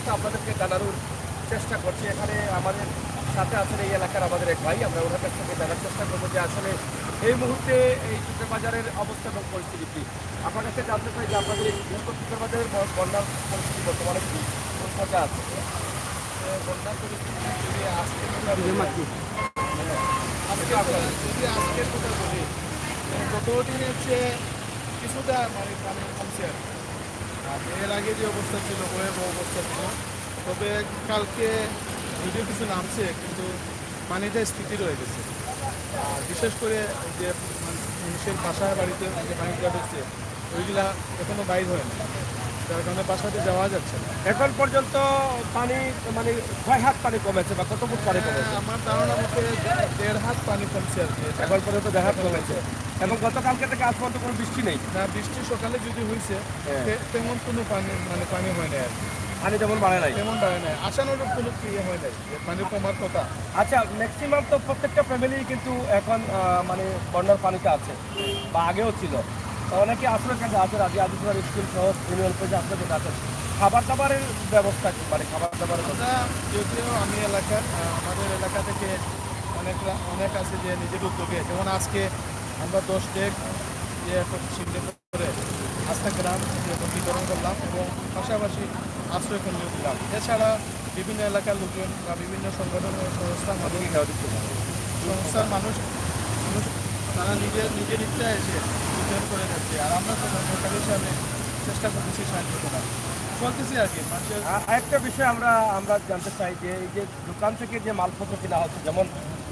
অবস্থা আপনাদেরকে জানানোর চেষ্টা করছি। এখানে আমাদের সাথে আছেন এই এলাকার আমাদের এক ভাই, আমরা ওনার কাছ থেকে জানার চেষ্টা করবো যে আসলে এই মুহূর্তে এই টুকরা বাজারের অবস্থা এবং পরিস্থিতি কী। আপনার কাছে জানতে চাই যে আপনাদের এই টুকরা বাজারের বন্যার পরিস্থিতি বর্তমানে কী কোন পর্যায়ে আছে? বন্যার পরিস্থিতি যদি আজকের কথা বলি, আজকের কথা বলি গত দিনের চেয়ে কিছুটা মানে পানি কমছে আর এর আগে যে অবস্থা ছিল ভয়াবহ অবস্থা ছিল। তবে কালকে যদিও কিছু নামছে কিন্তু পানিটা স্থিতি রয়ে গেছে। আর বিশেষ করে যে মানুষের বাসায় বাড়িতে যে পানিটা হচ্ছে ওইগুলা এখনো বাইর হয় না, যার কারণে বাসাতে যাওয়া যাচ্ছে না। এখন পর্যন্ত পানি মানে কয় হাত পানি কমেছে বা কত ফুট পানি কমেছে? আমার ধারণা মতে 1.5 হাত পানি কমছে আর কি। এখন পর্যন্ত 1.5 হাত কমেছে এবং গতকালকে থেকে আজ পর্যন্ত কোনো বৃষ্টি নেই। না, বৃষ্টি সকালে যদি হয়েছে তেমন কোনো পানি হয় না আর কি। পানি তেমন বাড়ে নাই, তেমন বাড়ে নাই, আশানুরূপ কোনো ইয়ে হয় নাই, পানি কমার কথা। আচ্ছা, ম্যাক্সিমাম তো প্রত্যেকটা ফ্যামিলি কিন্তু এখন মানে বন্যার পানিতে আছে বা আগেও ছিল। তো অনেকে আশ্রয় কেন্দ্র আছে, রাজি আদিপুর স্কুল সহ ইউনিয়ন পর্যায়ে আশ্রয় কেন্দ্র আছে। খাবার দাবারের ব্যবস্থা কি, মানে খাবার দাবারের আমরা যদিও আমি এলাকার আমাদের এলাকা থেকে অনেক আছে যে নিজের উদ্যোগে, যেমন আজকে আমরা 10 ডেক ইয়ে চিহ্নিত করে আস্থা গ্রাম বিতরণ করলাম এবং পাশাপাশি আশ্রয় কেন্দ্র দিলাম। এছাড়া বিভিন্ন এলাকার লোকজন বা বিভিন্ন সংগঠনের সংস্থার মানুষ তারা নিজের ইচ্ছা এসে বিতরণ করে যাচ্ছে। আর আমরা সরকার হিসাবে চেষ্টা করতেছি সাহায্য করার, চলতেছি আর কি। আরেকটা বিষয় আমরা জানতে চাই যে এই যে দোকান থেকে যে মালপত্র কেনা হচ্ছে, যেমন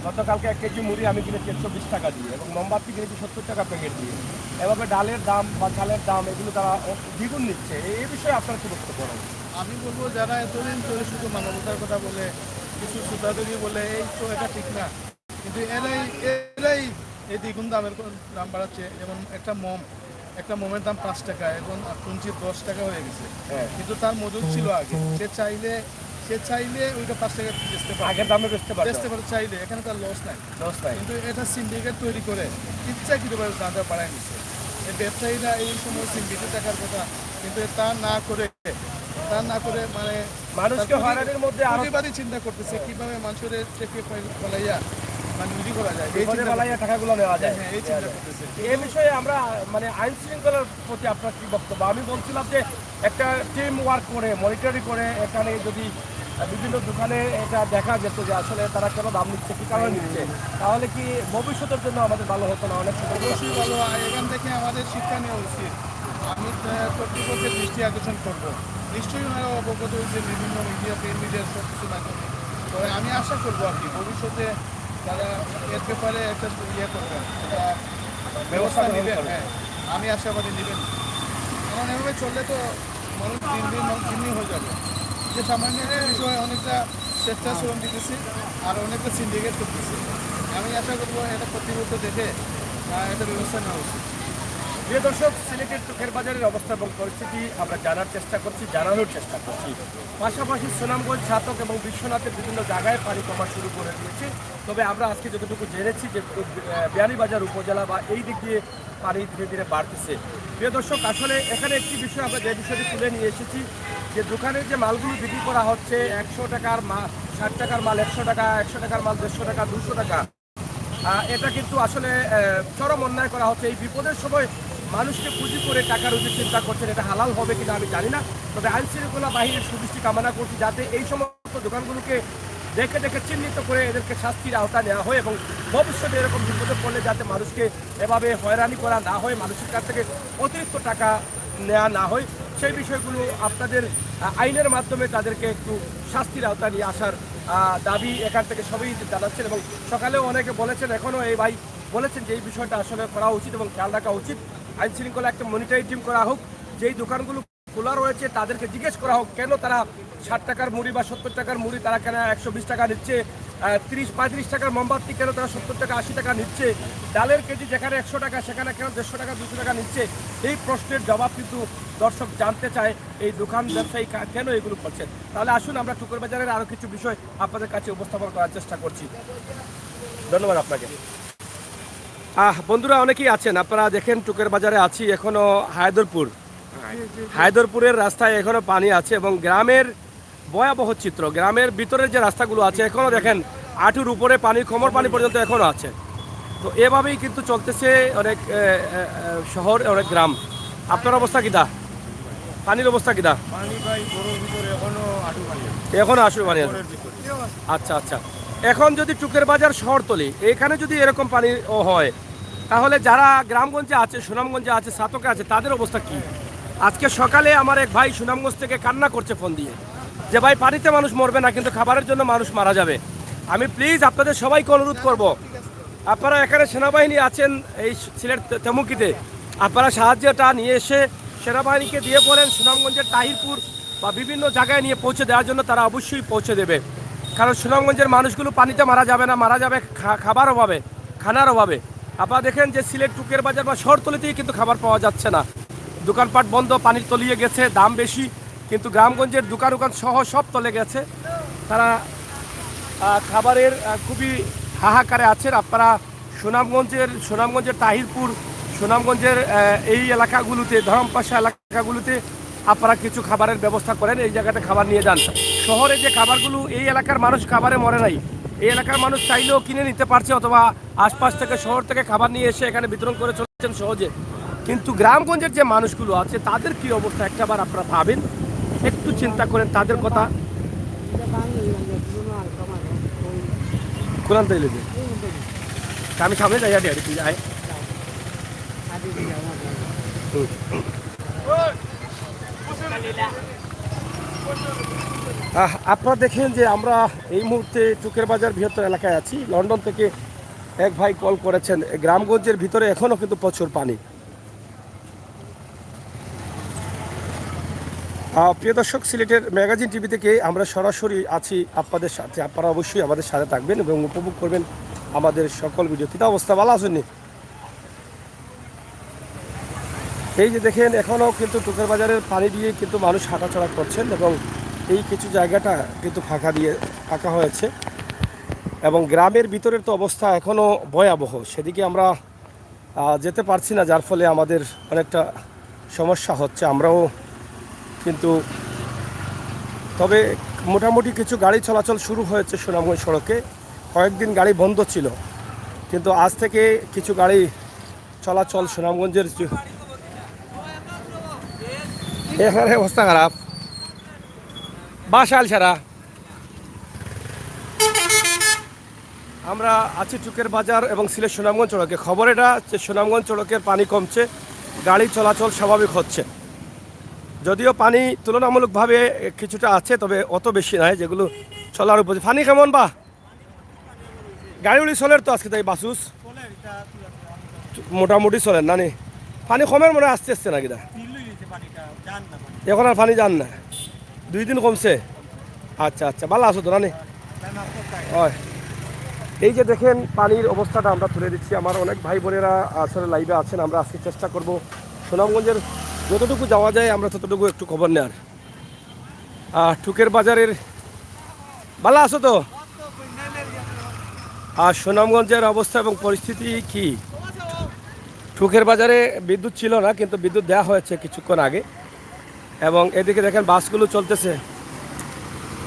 গতকালকে 1 কেজি মুড়ি আমি কিনেছি 120 টাকা দিয়ে এবং মোমবাতি কিনেছি 70 টাকা প্যাকেট দিয়ে। এভাবে ডালের দাম বা চালের দাম এগুলো তারা দ্বিগুণ নিচ্ছে। এই বিষয়ে আপনার কি বক্তব্য? আমি বলবো যারা এতদিন ধরে শুধু মানবতার কথা বলে, কিছু সুতাদুরি বলে, এই তো এটা ঠিক না, কিন্তু এরাই এই দ্বিগুণ দাম বাড়াচ্ছে। যেমন একটা মোমের দাম 5 টাকা, এখন শুনছি 10 টাকা হয়ে গেছে। কিন্তু তার মজুদ ছিল আগে, সে চাইলে ওইটা 5 টাকা বেচতে পারে, আগের দামে বেচতে পারে চাইলে, এখানে তার লস নাই। কিন্তু এটা সিন্ডিকেট তৈরি করে ইচ্ছাকৃতভাবে দামটা বাড়ায় নিচ্ছে। এই ব্যবসায়ীরা এই সময় সিন্ডিকেট টাকার কথা, কিন্তু তা না করে মানে মানুষকে হয়রানির মধ্যে প্রতিবাদী চিন্তা করতেছে কিভাবে মানুষের থেকে ফলাইয়া মানে চুরি করা যায়, টাকাগুলো নেওয়া যায়। এই চিন্তা করতেছে। এই বিষয়ে আমরা মানে আইন শৃঙ্খলার প্রতি আপনার কি বক্তব্য? আমি বলছিলাম যে একটা টিম ওয়ার্ক করে মনিটরিং করে এখানে যদি বিভিন্ন দোকানে এটা দেখা যেত যে আসলে তারা কেন দাম নিচ্ছে, কী কারণে নিচ্ছে, তাহলে কি ভবিষ্যতের জন্য আমাদের ভালো হতো না? অনেক অবশ্যই ভালো। এখান থেকে আমাদের শিক্ষা নেওয়া উচিত। আমি কর্তৃপক্ষের দৃষ্টি আকর্ষণ করবো। নিশ্চয়ই ওনারা অবগত হয়েছে বিভিন্ন প্রিন্ট মিডিয়ার সব কিছু মাধ্যমে। তো আমি আশা করবো আর কি ভবিষ্যতে তারা এর ব্যাপারে একটা ইয়ে করবেন, একটা ব্যবস্থা নেবেন। হ্যাঁ, আমি আশাবাদী নেবেন, কারণ এভাবে চললে তো মানুষ দিন দিন হয়ে যাবে। যে সামান্য একটা বিষয়ে অনেকটা স্বেচ্ছাশ্রম দিতেছি আর অনেকটা সিন্ডিকেট করতেছি। আমি আশা করবো এটা কর্তৃপক্ষ দেখে এটা ব্যবস্থা নেওয়া উচিত। প্রিয় দর্শক, সিলেটের টুকের বাজারের অবস্থা এবং পরিস্থিতি আমরা জানার চেষ্টা করছি, জানানোর চেষ্টা করছি। পাশাপাশি সুনামগঞ্জ, ছাতক এবং বিশ্বনাথের বিভিন্ন জায়গায় পানি কমা শুরু করে দিয়েছে। তবে আমরা আজকে যতটুকু জেনেছি যে বিয়ানীবাজার উপজেলা বা এই দিক দিয়ে পানি ধীরে ধীরে বাড়তেছে। প্রিয় দর্শক, আসলে এখানে একটি বিষয় আমরা যে বিষয়টি তুলে নিয়ে এসেছি যে দোকানের যে মালগুলো বিক্রি করা হচ্ছে 100 টাকার মাল, 60 টাকার মাল 100 টাকা, 100 টাকার মাল 150 টাকা, 200 টাকা, এটা কিন্তু আসলে চরম অন্যায় করা হচ্ছে। এই বিপদের সময় মানুষকে পুঁজি করে টাকার উচিত চিন্তা করছেন, এটা হালাল হবে কিনা আমি জানি না। তবে আইন শৃঙ্খলা বাহিনীর সুদৃষ্টি কামনা করছি যাতে এই সমস্ত দোকানগুলোকে দেখে দেখে চিহ্নিত করে এদেরকে শাস্তির আওতায় নেওয়া হয় এবং ভবিষ্যতে এরকম বিপদে পড়লে যাতে মানুষকে এভাবে হয়রানি করা না হয়, মানুষের কাছ থেকে অতিরিক্ত টাকা নেওয়া না হয়, সেই বিষয়গুলো আপনাদের আইনের মাধ্যমে তাদেরকে একটু শাস্তির আওতায় নিয়ে আসার দাবি এখান থেকে সবই জানাচ্ছেন। এবং সকালেও অনেকে বলেছেন, এখনও এই ভাই বলেছেন যে এই বিষয়টা আসলে করা উচিত এবং খেয়াল রাখা উচিত। আইন শৃঙ্খলা একটা মনিটরিং টিম করা হোক, যেই দোকানগুলো খোলা রয়েছে তাদেরকে জিজ্ঞেস করা হোক কেন তারা 60 টাকার মুড়ি বা 70 টাকার মুড়ি তারা কেন 120 টাকা নিচ্ছে, 30-35 টাকার মোমবাতি কেন তারা 70 টাকা 80 টাকা নিচ্ছে, ডালের কেজি যেখানে 100 টাকা সেখানে কেন 150 টাকা 200 টাকা নিচ্ছে। এই প্রশ্নের জবাব কিন্তু দর্শক জানতে চায় এই দোকান ব্যবসায়ী কেন এগুলো করছেন। তাহলে আসুন আমরা টুকুর বাজারের আরও কিছু বিষয় আপনাদের কাছে উপস্থাপন করার চেষ্টা করছি। ধন্যবাদ আপনাকে। বন্ধুরা অনেকেই আছেন, আপনারা দেখেন টুকের বাজারে আছি এখনও হায়দরপুরের রাস্তায় এখনও পানি আছে এবং গ্রামের ভয়াবহ চিত্র। গ্রামের ভিতরের যে রাস্তাগুলো আছে এখনও দেখেন আঁটুর উপরে পানি, কোমর পানি পর্যন্ত এখনও আছে। তো এভাবেই কিন্তু চলতেছে অনেক শহর, অনেক গ্রাম। আপনার অবস্থা কিটা? পানির অবস্থা কিটা? পানি ভাই গরুর ভিতরে এখনো আটু পানি এখনও আসবে পানি আছে? আচ্ছা আচ্ছা। এখন যদি টুকের বাজার শহরতলি এখানে যদি এরকম পানি হয়, তাহলে যারা গ্রামগঞ্জে আছে, সুনামগঞ্জে আছে, সাতকে আছে, তাদের অবস্থা কি? আজকে সকালে আমার এক ভাই সুনামগঞ্জ থেকে কান্না করছে ফোন দিয়ে যে ভাই পানিতে মানুষ মরবে না, কিন্তু খাবারের জন্য মানুষ মারা যাবে। আমি প্লিজ আপনাদের সবাইকে অনুরোধ করব, আপনারা এখানে সেনাবাহিনী আছেন এই সিলেট তেমুকিতে, আপনারা সাহায্যটা নিয়ে এসে সেনাবাহিনীকে দিয়ে বলেন সুনামগঞ্জের তাহিরপুর বা বিভিন্ন জায়গায় নিয়ে পৌঁছে দেওয়ার জন্য, তারা অবশ্যই পৌঁছে দেবে। কারণ সুনামগঞ্জের মানুষগুলো পানিতে মারা যাবে না, মারা যাবে খাবার অভাবে, খানার অভাবে। আপনারা দেখেন যে সিলেট টুকের বাজার বা শহরতলিতেই কিন্তু খাবার পাওয়া যাচ্ছে না, দোকানপাট বন্ধ, পানির তলিয়ে গেছে, দাম বেশি, কিন্তু গ্রামগঞ্জের দোকান সহ সব তলে গেছে। তারা খাবারের খুবই হাহাকারে আছেন। আপনারা সুনামগঞ্জের তাহিরপুর, সুনামগঞ্জের এই এলাকাগুলোতে, ধরমপাশা এলাকাগুলোতে আপনারা কিছু খাবারের ব্যবস্থা করেন, এই জায়গাতে খাবার নিয়ে যান। শহরে যে খাবারগুলো, এই এলাকার মানুষ খাবারে মরে নাই, এই এলাকার মানুষ চাইলেও কিনে নিতে পারছে, অথবা আশপাশ থেকে শহর থেকে খাবার নিয়ে এসে এখানে বিতরণ করে চলছেন সহজে। কিন্তু গ্রামগঞ্জের যে মানুষগুলো আছে তাদের কি অবস্থা একটাবার আপনারা ভাবেন, একটু চিন্তা করেন তাদের কথা। কোরআন তাইলে যে আমি সামনে যাই, আরে তুই আয়। আপনারা দেখেন যে আমরা এই মুহূর্তে টুকের বাজার বৃহত্তর এলাকায় আছি। লন্ডন থেকে এক ভাই কল করেছেন, গ্রামগঞ্জের ভিতরে এখনও কিন্তু প্রচুর পানি। প্রিয় দর্শক, সিলেটের ম্যাগাজিন টিভি থেকে আমরা সরাসরি আছি আপনাদের সাথে। আপনারা অবশ্যই আমাদের সাথে থাকবেন এবং উপভোগ করবেন আমাদের সকল ভিডিও। কী অবস্থা, ভালো আছেন? এই যে দেখেন এখনও কিন্তু টুকের বাজারের পানি দিয়ে কিন্তু মানুষ হাঁটাচলা করছেন, এবং এই কিছু জায়গাটা কিন্তু ফাঁকা হয়েছে, এবং গ্রামের ভিতরের তো অবস্থা এখনও ভয়াবহ। সেদিকে আমরা যেতে পারছি না, যার ফলে আমাদের অনেকটা সমস্যা হচ্ছে। আমরাও কিন্তু, তবে মোটামুটি কিছু গাড়ি চলাচল শুরু হয়েছে সুনামগঞ্জ সড়কে। কয়েকদিন গাড়ি বন্ধ ছিল, কিন্তু আজ থেকে কিছু গাড়ি চলাচল সুনামগঞ্জের। এখানে অবস্থা খারাপ, বাসাল ছাড়া। আমরা আছি টুকের বাজার এবং সিলেট সুনামগঞ্জ সড়কে। খবর এটা যে সুনামগঞ্জ সড়কের পানি কমছে, গাড়ি চলাচল স্বাভাবিক হচ্ছে। যদিও পানি তুলনামূলকভাবে কিছুটা আছে, তবে অত বেশি নয় যেগুলো চলার উপর। পানি কেমন বা গাড়িগুলি চলের তো আজকে, তাই বাসুস মোটামুটি চলেন না নি? পানি কমের মনে আসতে আসছে নাকি? এখন আর পানি যান না, 2 দিন কমছে। আচ্ছা আচ্ছা, ভালো আছো তো নানি? হয়। এই যে দেখেন পানির অবস্থাটা আমরা তুলে দিচ্ছি। আমার অনেক ভাই বোনেরা আসলে লাইভে আছেন। আমরা আজকে চেষ্টা করব সুনামগঞ্জের যতটুকু যাওয়া যায় আমরা ততটুকু একটু খবর নেওয়ার। টুকের বাজারের ভালো আছো তো? আর সুনামগঞ্জের অবস্থা এবং পরিস্থিতি কি? টুকের বাজারে বিদ্যুৎ ছিল না, কিন্তু বিদ্যুৎ দেওয়া হয়েছে কিছুক্ষণ আগে, এবং এদিকে দেখেন বাসগুলো চলতেছে।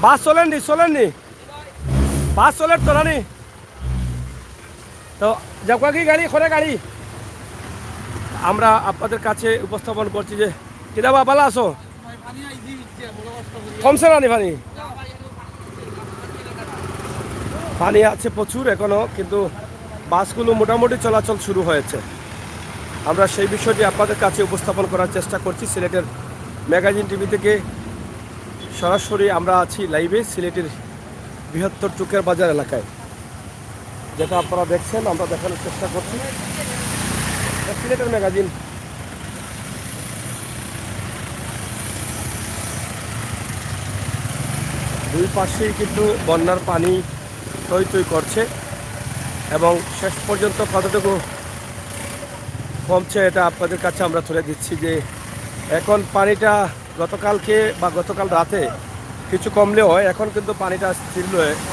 বাস চলেননি বাস চলেন তো নানি? তো যাওয়া কি গাড়ি খরে গাড়ি আমরা আপনাদের কাছে উপস্থাপন করছি যে কিদাবা ভালো আছো? কমছে নানি পানি? পানি আছে প্রচুর এখনো, কিন্তু বাসগুলো মোটামুটি চলাচল শুরু হয়েছে। আমরা সেই বিষয়টি আপনাদের কাছে উপস্থাপন করার চেষ্টা করছি। সিলেটের ম্যাগাজিন টিভি থেকে সরাসরি আমরা আছি লাইভে সিলেটের বৃহত্তর টুকের বাজার এলাকায়, যেটা আপনারা দেখছেন আমরা দেখানোর চেষ্টা করছি। সিলেটের ম্যাগাজিন। দুই পাশেই কিন্তু বন্যার পানি টই টই করছে, এবং শেষ পর্যন্ত কতটুকু কমছে এটা আপনাদের কাছে আমরা তুলে দিচ্ছি। যে এখন পানিটা গতকাল রাতে কিছু কমলেও হয়, এখন কিন্তু পানিটা স্থির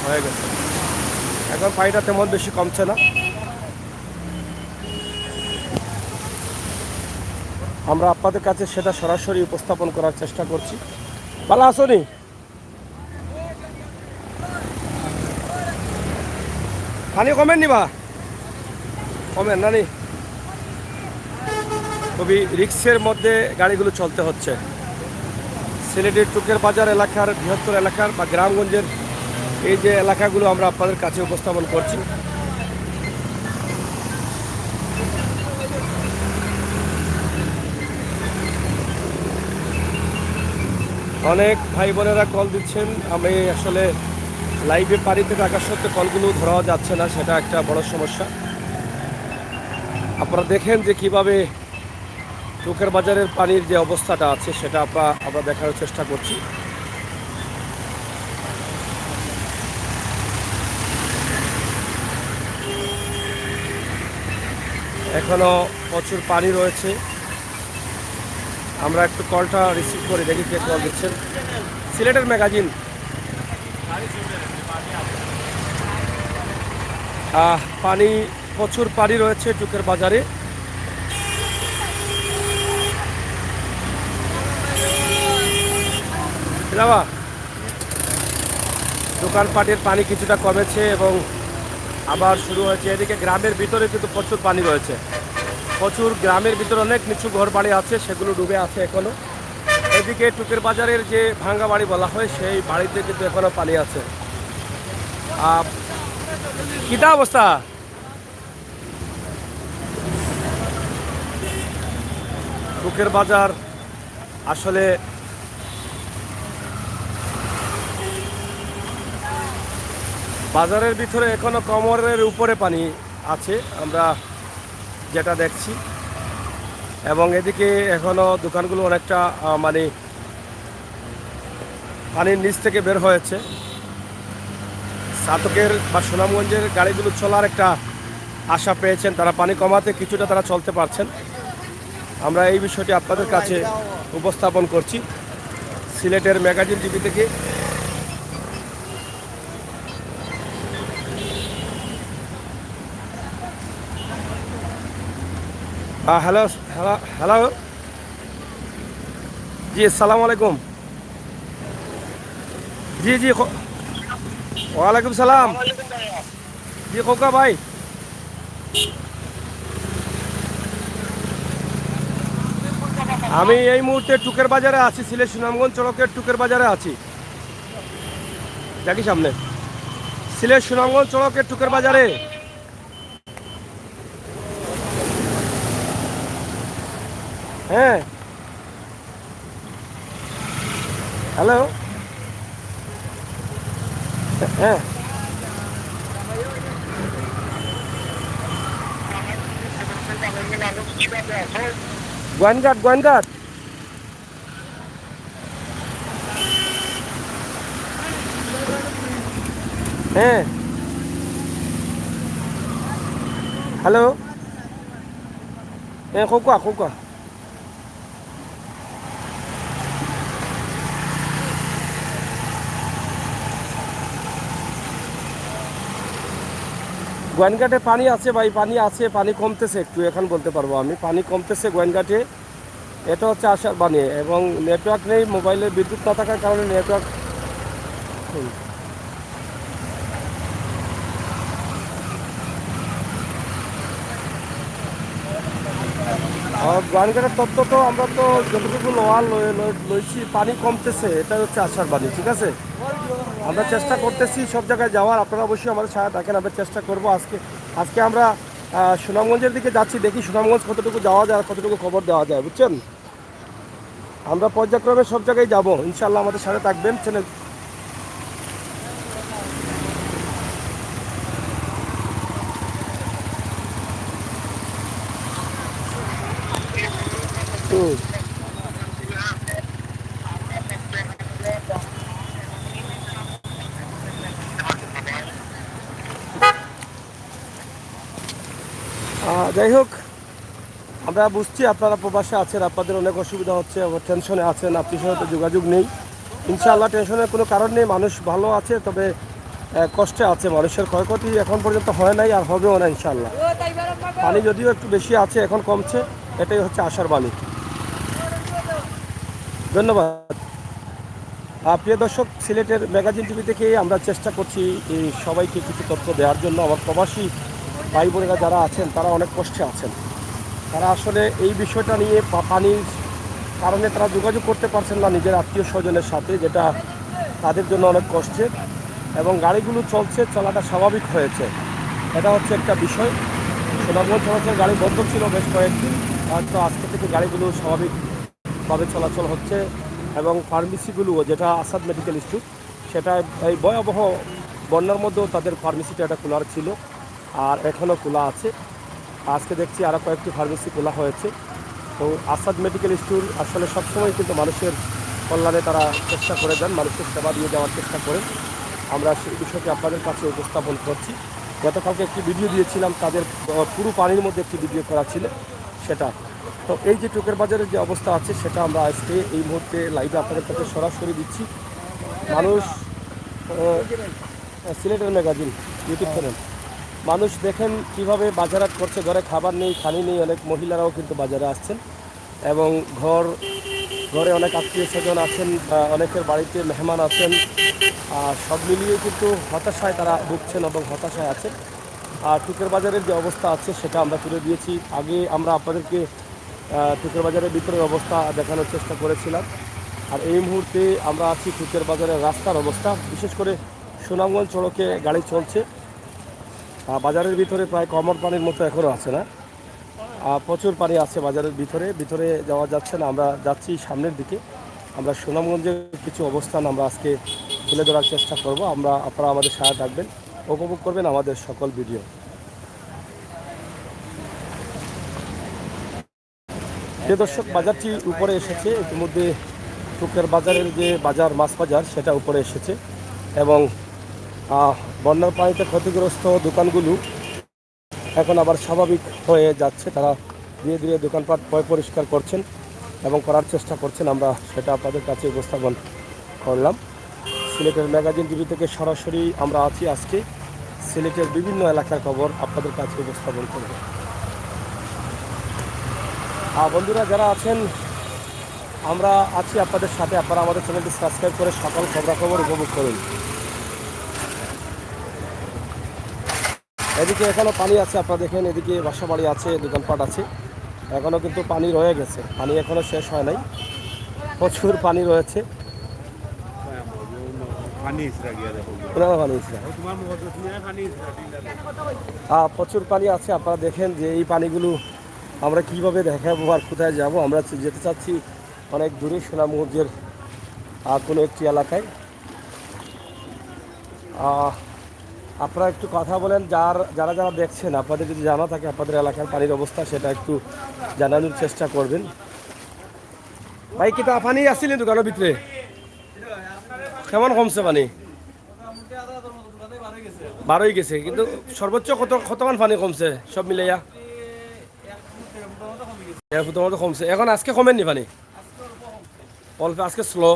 হয়ে গেছে। এখন পানিটা তেমন বেশি কমছে না। আমরা আপনাদের কাছে সেটা সরাসরি উপস্থাপন করার চেষ্টা করছি। ভালো আছো নি? পানি কমেন নি বা কমেন না নি, খুবই রিক্সের মধ্যে গাড়িগুলো চলতে হচ্ছে। সিলেটের টুকের বাজার এলাকার বৃহত্তর এলাকার বা গ্রামগঞ্জের এই যে এলাকাগুলো আমরা আপনাদের কাছে উপস্থাপন করছি। অনেক ভাই বোনেরা কল দিচ্ছেন, আমি আসলে লাইভে পানিতে থাকা সত্ত্বে কলগুলো ধরা যাচ্ছে না, সেটা একটা বড় সমস্যা। আপনারা দেখেন যে কিভাবে টুকের বাজারের পানির যে অবস্থাটা আছে সেটা আমরা দেখার চেষ্টা করছি। এখনো প্রচুর পানি রয়েছে। আমরা একটু কলটা রিসিভ করে দেখি কে কল দিচ্ছেন। সিলেটের ম্যাগাজিন। পানি, প্রচুর পানি রয়েছে টুকের বাজারে। বাবা, দোকানপাটের পানি কিছুটা কমেছে এবং আবার শুরু হয়েছে। এদিকে গ্রামের ভিতরে কিন্তু প্রচুর পানি রয়েছে, প্রচুর গ্রামের ভিতরে অনেক নিচু ঘর বাড়ি আছে, সেগুলো ডুবে আছে এখনো। এদিকে টুকের বাজারের যে ভাঙ্গা বাড়ি বলা হয় সেই বাড়িতে কিন্তু এখনো পানি আছে। কিটা অবস্থা? টুকের বাজার আসলে বাজারের ভিতরে এখনো কোমরের উপরে পানি আছে আমরা যেটা দেখছি, এবং এদিকে এখনো দোকানগুলো অনেকটা মানে পানির নিচ থেকে বের হয়েছে। সাতকের বা সুনামগঞ্জের গাড়িগুলো চলার একটা আশা পেয়েছেন, তারা পানি কমাতে কিছুটা তারা চলতে পারছেন। আমরা এই বিষয়টি আপনাদের কাছে উপস্থাপন করছি সিলেটের ম্যাগাজিন টিভি থেকে। হ্যালো হ্যালো হ্যালো, জি আসসালামু আলাইকুম। জি জি, ওয়ালাইকুম সালাম। জি খোকা ভাই, আমি এই মুহূর্তে টুকের বাজারে আছি, সিলেট সুনামগঞ্জ সড়কের টুকের বাজারে আছি। দেখি সামনে সিলেট সুনামগঞ্জ সড়কের টুকের বাজারে। হ্যাঁ হ্যালো, হ্যাঁ গোয়েনঘাট, গোয়েনঘাট। হ্যাঁ হ্যালো, হ্যাঁ খোকা খোকা। গোয়েনঘাটে পানি আছে ভাই, পানি আছে, পানি কমতেছে একটু, এখন বলতে পারবো আমি, পানি কমতেছে গোয়েনঘাটে। এটা হচ্ছে আশার বাণী, এবং নেটওয়ার্ক নেই, মোবাইলে বিদ্যুৎ না থাকার কারণে নেটওয়ার্ক। গোয়েনঘাটের তথ্য তো আমরা তো যতটুকু লইছি, পানি কমতেছে, এটা হচ্ছে আশার বাণী। ঠিক আছে, আমরা চেষ্টা করতেছি সব জায়গায় যাওয়ার, আপনারা অবশ্যই আমাদের সাথে থাকেন, আমরা চেষ্টা করব। আজকে আমরা সুনামগঞ্জের দিকে যাচ্ছি, দেখি সুনামগঞ্জ কতটুকু যাওয়া যায়, কতটুকু খবর দেওয়া যায়, বুঝছেন। আমরা পর্যায়ক্রমে সব জায়গায় যাব, ইনশাল্লাহ আমাদের সাথে থাকবেন চ্যানেল। যাই হোক, আমরা বুঝছি আপনারা প্রবাসে আছেন, আপনাদের অনেক অসুবিধা হচ্ছে, টেনশনে আছেন, আপনার সাথে যোগাযোগ নেই। ইনশাআল্লাহ টেনশনের কোনো কারণ নেই, মানুষ ভালো আছে, তবে কষ্টে আছে। মানুষের ক্ষয়ক্ষতি এখন পর্যন্ত হয় নাই, আর হবেও না ইনশাআল্লাহ। পানি যদিও একটু বেশি আছে, এখন কমছে, এটাই হচ্ছে আশার বাণী। ধন্যবাদ। প্রিয় দর্শক, সিলেটের ম্যাগাজিন টিভি থেকে আমরা চেষ্টা করছি এই সবাইকে কিছু তথ্য দেওয়ার জন্য। আমার প্রবাসী ভাই বোনেরা যারা আছেন তারা অনেক কষ্টে আছেন। তারা আসলে এই বিষয়টা নিয়ে পানির কারণে তারা যোগাযোগ করতে পারছেন না নিজের আত্মীয় স্বজনের সাথে, যেটা তাদের জন্য অনেক কষ্টের। এবং গাড়িগুলো চলাটা স্বাভাবিক হয়েছে, এটা হচ্ছে একটা বিষয়। সুনামগঞ্জ চলাচল গাড়ি বন্ধ ছিল বেশ কয়েকদিন, হয়তো আজকে থেকে গাড়িগুলো স্বাভাবিকভাবে চলাচল হচ্ছে। এবং ফার্মেসিগুলোও, যেটা আসাদ মেডিকেল স্টোর, সেটা এই ভয়াবহ বন্যার মধ্যেও তাদের ফার্মেসিটা এটা খোলা ছিল আর এখনও খোলা আছে। আজকে দেখছি আরও কয়েকটি ফার্মেসি খোলা হয়েছে। তো আসাদ মেডিকেল স্টোর আসলে সবসময় কিন্তু মানুষের কল্যাণে তারা চেষ্টা করে যান, মানুষের সেবা দিয়ে যাওয়ার চেষ্টা করেন। আমরা সেই বিষয়টি আপনাদের কাছে উপস্থাপন করছি। গতকালকে একটি ভিডিও দিয়েছিলাম, তাদের পুরো পানির মধ্যে একটি ভিডিও করা ছিল সেটা। তো এই যে টুকের বাজারের যে অবস্থা আছে সেটা আমরা আজকে এই মুহূর্তে লাইভে আপনাদের কাছে সরাসরি দিচ্ছি। মানুষ সিলেটের ম্যাগাজিন ইউটিউব চ্যানেল, মানুষ দেখেন কিভাবে বাজারহাট করছে, ঘরে খাবার নেই, পানি নেই। অনেক মহিলারাও কিন্তু বাজারে আসছেন এবং ঘরে অনেক আত্মীয় স্বজন আছেন, অনেকের বাড়িতে মেহমান আছেন। সব মিলিয়ে কিন্তু হতাশায় তারা ভুগছেন এবং হতাশায় আছেন। আর টুকের বাজারের যে অবস্থা আছে সেটা আমরা তুলে দিয়েছি। আগে আমরা আপনাদেরকে টুকের বাজারের ভিতরের অবস্থা দেখানোর চেষ্টা করেছিলাম। আর এই মুহূর্তে আমরা আছি টুকের বাজারের রাস্তার অবস্থা। বিশেষ করে সুনামগঞ্জ সড়কে গাড়ি চলছে, বাজারের ভিতরে প্রায় কমর পানির মতো এখনও আছে না, প্রচুর পানি আছে বাজারের ভিতরে যাওয়া যাচ্ছে না। আমরা যাচ্ছি সামনের দিকে। আমরা সুনামগঞ্জের কিছু অবস্থান আমরা আজকে তুলে ধরার চেষ্টা করব। আপনারা আমাদের সাথে থাকবেন, উপভোগ করবেন আমাদের সকল ভিডিও। যে দর্শক, বাজারটি উপরে এসেছে ইতিমধ্যে। টুকের বাজারের যে বাজার, মাছ বাজার, সেটা উপরে এসেছে এবং বন্যার পানিতে ক্ষতিগ্রস্ত দোকানগুলো এখন আবার স্বাভাবিক হয়ে যাচ্ছে। তারা ধীরে ধীরে দোকানপাট পরিষ্কার করছেন এবং করার চেষ্টা করছেন। আমরা সেটা আপনাদের কাছে উপস্থাপন করলাম। সিলেটের ম্যাগাজিন টিভি থেকে সরাসরি আমরা আছি আজকে সিলেটের বিভিন্ন এলাকার খবর আপনাদের কাছে উপস্থাপন করব। বন্ধুরা যারা আছেন, আমরা আছি আপনাদের সাথে। আপনারা আমাদের চ্যানেলটি সাবস্ক্রাইব করে সকল খবরাখবর উপভোগ করুন। এদিকে এখনও পানি আছে, আপনারা দেখেন। এদিকে বাসা বাড়ি আছে, দোকানপাট আছে, এখনও কিন্তু পানি রয়ে গেছে। পানি এখনও শেষ হয় নাই, প্রচুর পানি রয়েছে। প্রচুর পানি আছে। আপনারা দেখেন যে এই পানিগুলো আমরা কিভাবে দেখাবো আর কোথায় যাব। আমরা যেতে চাচ্ছি অনেক দূরে, সুনামগঞ্জের কোনো একটি এলাকায়। আপনারা একটু কথা বলেন, যারা দেখছেন, আপনাদের যদি জানা থাকে আপনাদের এলাকার পানির অবস্থা, সেটা একটু জানানোর চেষ্টা করবেন। ভাই, কিতা পানি আসছিলেন দোকানের ভিতরে? কেমন কমছে পানি? বারোই গেছে, কিন্তু সর্বোচ্চ কতমান পানি কমছে সব মিলাইয়া? 1 ফুটের মতো কমছে। এখন আজকে কমেননি পানি? অল্প আজকে স্লো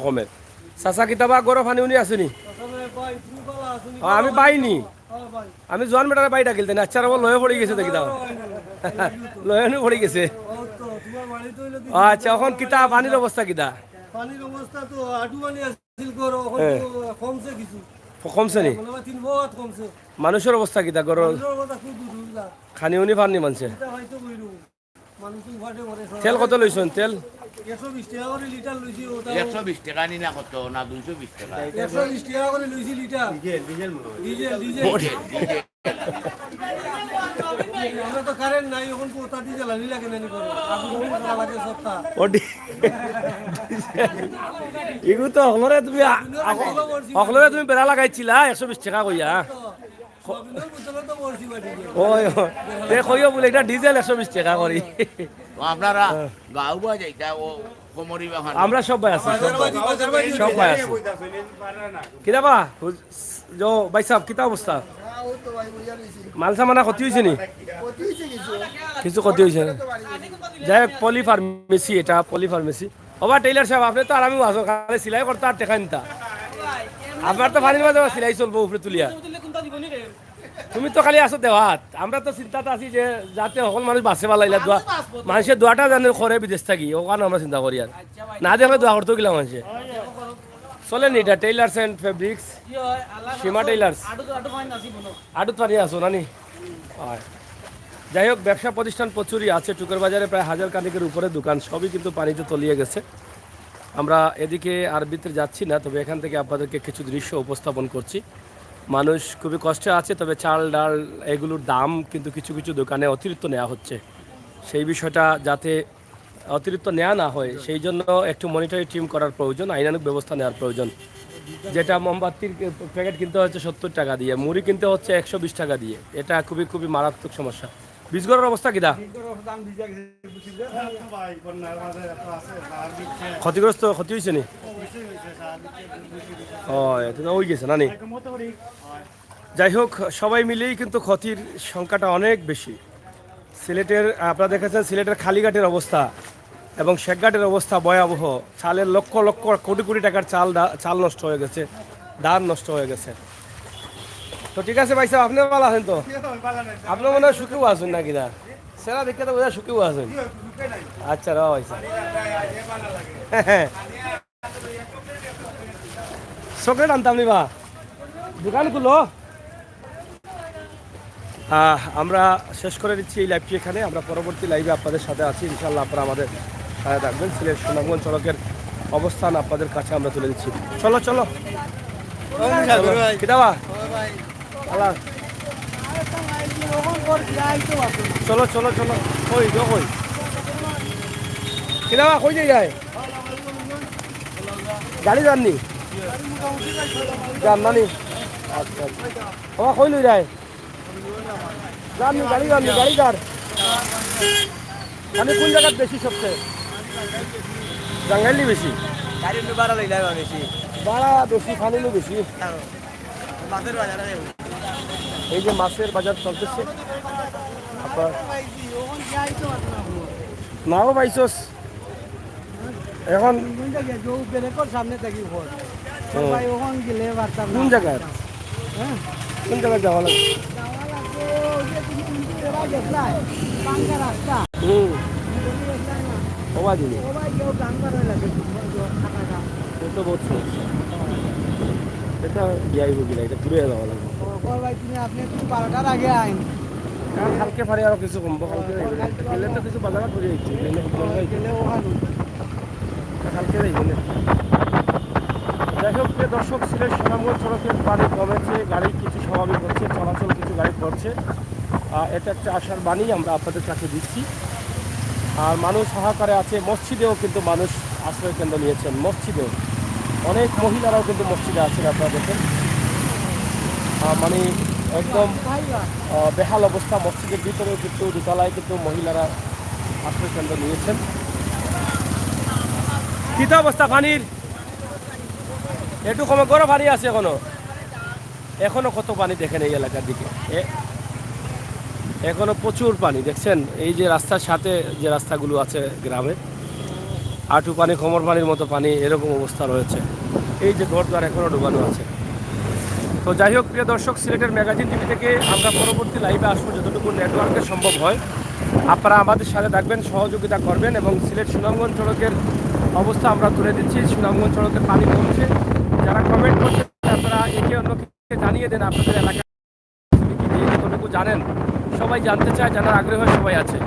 কমে। চাচা কিতাবা গরম পানি উনি আসেনি? আমি পাইনি, আমি জোয়ান বেটারে পাই ডাকিল তেন। আচ্ছা, লয়ে পড়ে গেছে দেখি, দাও লয়ে পড়ে গেছে। আচ্ছা, এখন কিতা পানির অবস্থা কিতা? পানির অবস্থা তো আটু পানি আছিল গর, এখন তো কমছে কিছু। কমছে নি? 3 বহুত কমছে। মানুষের অবস্থা কিতা? গর মানুষের অবস্থা খুব দুর্লা। খানি উনি পাননি মানুষে? এটা হয়তো কইরু মানুষ উঠাতে পারে। তেল কত লইছেন? তেল 120 টাকা করে লিটার লইছি। ওটা 120 টাকা নি না, কত না 220 টাকা। 120 টাকা করে লইছি লিটার। ডিজেল আমরা তো কারেন্ট নাই, এখন কোথা দিয়ে জ্বালানি লাগে নানি করে। আগুন করা লাগে সপ্তাহ। এগুলো তো তুমি বেড়া লাগাইছিলা 120 টাকা কইয়া। সবিনের বোতলে তো বলছি বাটি। ওই কইও বলে এটা ডিজেল 120 টাকা করি। আপনারা গাউবা যাইতা ও কোমরি বাহান। আমরা সব ভাই আছি, সব ভাই আছি। কিরা বা যো ভাই সাহেব, কিতা অবস্থা? মাল সামানা ক্ষতি হয়েছে নি? কিছু ক্ষতি হয়েছে? যাই হোক, পলি ফার্মেসি, এটা পলি ফার্মেসি। ওবা টেইলার সাহেব, আপনি তো আরামে আসো, খালি সিলাই করতে আর টেকা নিতা। আপনার তো পানির মাঝে সিলাই চলবো উপরে তুলিয়া। তুমি তো খালি আসো দেওয়াত। আমরা তো চিন্তাতে আছি যে যাতে সকল মানুষ বাঁচে পালাইলা, দোয়া মানুষের দোয়াটা জানে করে বিদেশ থাকি, ওখানে আমরা চিন্তা করি। আর না দেখলে দোয়া করতেও গেলাম মানুষে। চলেন এটা tailors and fabrics Seema tailors আডুত পানি আসো নানি হয়। যাই হোক ব্যবসা প্রতিষ্ঠান প্রচুরই আছে টুকের বাজারে প্রায় 1000 কানিকের উপরে দোকান সবই কিন্তু পানিতে তলিয়ে গেছে। আমরা এদিকে আর ভিতরে যাচ্ছি না, তবে এখান থেকে আপনাদেরকে কিছু দৃশ্য উপস্থাপন করছি। মানুষ খুবই কষ্টে আছে, তবে চাল ডাল এগুলোর দাম কিন্তু কিছু কিছু দোকানে অতিরিক্ত নেওয়া হচ্ছে। সেই বিষয়টা যাতে অতিরিক্ত নেওয়া না হয় সেই জন্য একটু মনিটরি টিম করার প্রয়োজন, আইনানুগ ব্যবস্থা নেওয়ার প্রয়োজন। যেটা মোমবাতির প্যাকেট কিনতে হচ্ছে 70 টাকা দিয়ে, মুড়ি কিনতে হচ্ছে 120 টাকা দিয়ে, এটা খুবই খুবই মারাত্মক সমস্যা। বীজগড়ের অবস্থা কিনা? ক্ষতিগ্রস্ত ক্ষতি হয়েছে নি? ও এটা তো ওই গেছে না নি? যাই হোক সবাই মিলেই কিন্তু ক্ষতির সংখ্যাটা অনেক বেশি। সিলেটের আপনারা দেখেছেন সিলেটের খালিঘাটের অবস্থা এবং শেখঘাটের অবস্থা ভয়াবহ। চালের লক্ষ লক্ষ কোটি কোটি টাকার চাল নষ্ট হয়ে গেছে, ধান নষ্ট হয়ে গেছে। তো ঠিক আছে ভাই সাহেব, আপনিও ভালো আছেন তো? আপনিও মনে হয় সুখেও আছেন নাকি না? সেরা দেখে তো বোঝা সুখেও আছেন। আচ্ছা র ভাই সাহেব, হ্যাঁ চকলেট আনতাম নি বা দোকান খুলো। আমরা শেষ করে দিচ্ছি এই লাইভটি এখানে। আমরা পরবর্তী লাইভে আপনাদের সাথে আছি ইনশাল্লাহ। আপনারা আমাদের সাথে থাকবেন। সিলেট সুনামগঞ্জ সড়কের অবস্থান আপনাদের কাছে আমরা তুলে দিচ্ছি। চলো চলো কিতাবা আল্লাহ, চলো চলো চলো কই গো কই কিতাবা কই যায় গাড়ি যাননি যান নানি? আচ্ছা আচ্ছা কই লই যায় জানি গাড়ি জানি গাড়ি কার মানে কোন জায়গায় বেশি সবচেয়ে জাঙ্গাইলি বেশি ভাড়া বেশি ফানিলো বেশি। এই যে মাছের বাজার চলতেছে আপনার নাও পাইছস এখন সামনে থাকি কোন জায়গায় কোন জায়গায় যাওয়া লাগে? কবা দিবি তো বহুত সমস্যা। এটা যাইব কিনা এটা ঘুরে যাওয়া লাগবে। আপনি 12টার আগে আইন কারণ কালকে পারি আরো কিছু কমবো, কালকে গেলে তো কিছু বাজার করে দিচ্ছি কালকে যাইবে। যাই হোক প্রিয় দর্শক, সিলেট সুনামগঞ্জ সড়কের পানি কমেছে, গাড়ি কিছু স্বাভাবিক হচ্ছে, চলাচল কিছু গাড়ি করছে। এটা একটা আশার বাণী আমরা আপনাদের কাছে দিচ্ছি। আর মানুষ হাহাকারে আছে। মসজিদেও কিন্তু মানুষ আশ্রয় কেন্দ্র নিয়েছেন, মসজিদেও অনেক মহিলারাও কিন্তু মসজিদে আছেন। আপনারা দেখেন মানে একদম বেহাল অবস্থা। মসজিদের ভিতরেও কিন্তু দোতলায় কিন্তু মহিলারা আশ্রয় কেন্দ্র নিয়েছেন। কী অবস্থা পানির? একটু কমে গরম পানি আছে এখনো কত পানি দেখেন এই এলাকার দিকে, এখনো প্রচুর পানি দেখছেন। এই যে রাস্তার সাথে যে রাস্তাগুলো আছে গ্রামে, হাঁটু পানি কোমর পানির মতো পানি, এরকম অবস্থা রয়েছে। এই যে ঘরদ্বার এখনো ডুবানো আছে। তো যাই হোক প্রিয় দর্শক, সিলেটের ম্যাগাজিন টিভি থেকে আমরা পরবর্তী লাইভে আসবো যতটুকু নেটওয়ার্কে সম্ভব হয়। আপনারা আমাদের সাথে থাকবেন, সহযোগিতা করবেন এবং সিলেট সুনামগঞ্জ সড়কের অবস্থা আমরা তুলে দিচ্ছি। সুনামগঞ্জ সড়কের পানি কমছে। যারা কমেন্ট করছে আপনারা একে অন্যকে জানিয়ে দেন আপনাদের এলাকায় যতটুকু জানেন। সবাই জানতে চায়, জানার আগ্রহ সবাই আছে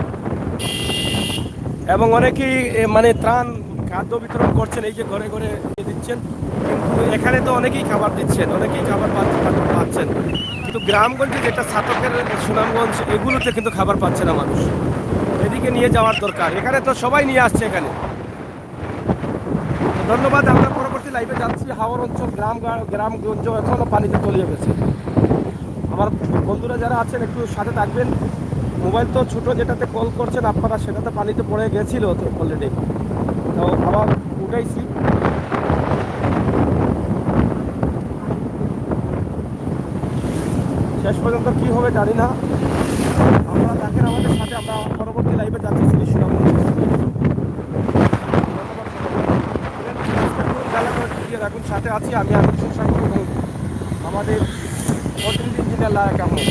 এবং অনেকেই মানে ত্রাণ খাদ্য বিতরণ করছেন, এই যে ঘরে ঘরে দিচ্ছেন। কিন্তু এখানে তো অনেকেই খাবার দিচ্ছেন, অনেকেই খাবার পাচ্ছেন, কিন্তু গ্রামগঞ্জে যেটা ছাতকের সুনামগঞ্জ এগুলোতে কিন্তু খাবার পাচ্ছে না মানুষ। এদিকে নিয়ে যাওয়ার দরকার। এখানে তো সবাই নিয়ে আসছে এখানে। ধন্যবাদ। আমরা পরবর্তী লাইভে যাচ্ছি। হাওর অঞ্চল গ্রামগঞ্জ এখনও পানিতে তলিয়ে গেছে। আমার বন্ধুরা যারা আছেন একটু সাথে থাকবেন। মোবাইল তো ছোটো যেটাতে কল করছেন আপনারা, সেটাতে পানিতে পড়ে গেছিল তো অলরেডি, তো আবার উঠাইছি। শেষ পর্যন্ত কী হবে জানি না। আমরা থাকেন আমাদের সাথে। আমরা পরবর্তী লাইভে যাচ্ছি সিলেট সুনামগঞ্জ। এখন সাথে আছি আমি আমির সুশান্ত এবং আমাদের প্রতিনিধি ইঞ্জিনিয়ার লায়ক আহমদ।